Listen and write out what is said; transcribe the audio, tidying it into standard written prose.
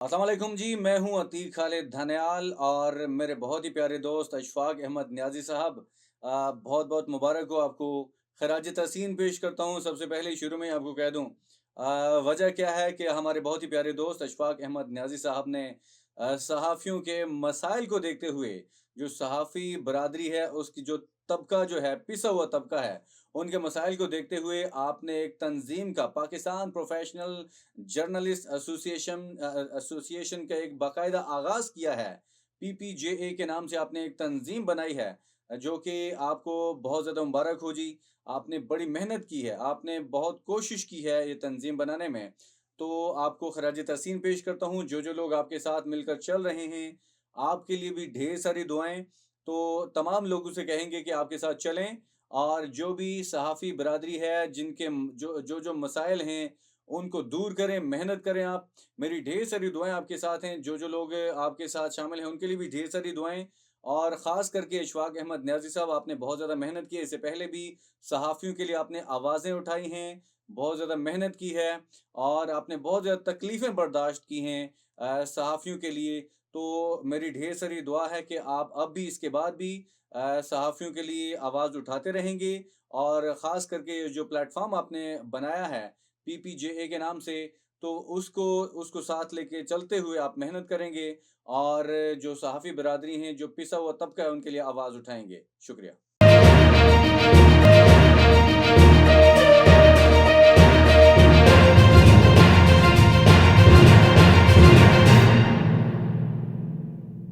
अस्सलाम वालेकुम जी, मैं हूँ अतीक खालिद धन्याल और मेरे बहुत ही प्यारे दोस्त अशफाक अहमद न्याज़ी साहब बहुत-बहुत मुबारक हो आपको। खराज तहसीन पेश करता हूँ। सबसे पहले शुरू में आपको कह दूँ वजह क्या है कि हमारे बहुत ही प्यारे दोस्त अशफाक अहमद न्याज़ी साहब ने सहाफ़ियों के मसाइल को देखते हुए, जो सहाफ़ी बरादरी है उसकी जो तबका जो है, पिसा हुआ तबका है, उनके मसाइल को देखते हुए आपने एक तंज़ीम का पाकिस्तान प्रोफ़ेशनल जर्नलिस्ट एसोसिएशन का एक बाकायदा आगाज़ किया है। पीपीजेए के नाम से आपने एक तंज़ीम बनाई है, जो कि आपको बहुत ज़्यादा मुबारक हो जी। आपने बड़ी मेहनत की है, आपने बहुत कोशिश की है ये तंज़ीम बनाने में। तो आपको ख़राज तहसीन पेश करता हूँ, जो-जो लोग आपके साथ मिलकर चल रहे हैं, आपके लिए भी ढेर सारी दुआएँ। तो तमाम लोगों से कहेंगे कि आपके साथ चलें और जो भी सहाफ़ी बरादरी है, जिनके जो मसाइल हैं, उनको दूर करें, मेहनत करें आप। मेरी ढेर सारी दुआएँ आपके साथ हैं, जो-जो लोग आपके साथ शामिल हैं, उनके लिए भी ढेर सारी दुआएँ और ख़ास करके इशफ़ाक़ अहमद न्याज़ी साहब, आपने बहुत ज़्यादा मेहनत की है। इससे पहले भी सहाफ़ियों के लिए आपने आवाज़ें उठाई हैं, बहुत ज़्यादा मेहनत की है और आपने बहुत ज़्यादा तकलीफ़ें बर्दाश्त की हैं सहाफ़ियों के लिए। तो मेरी ढेर सारी दुआ है कि आप अब भी इसके बाद भी सहाफ़ियों के लिए आवाज़ उठाते रहेंगे और ख़ास करके जो प्लेटफ़ॉर्म आपने बनाया है पीपीजेए के नाम से, तो उसको उसको साथ लेके चलते हुए आप मेहनत करेंगे और जो सहाफ़ी बिरादरी हैं, जो पिसा हुआ तबका है, उनके लिए आवाज़ उठाएँगे। शुक्रिया।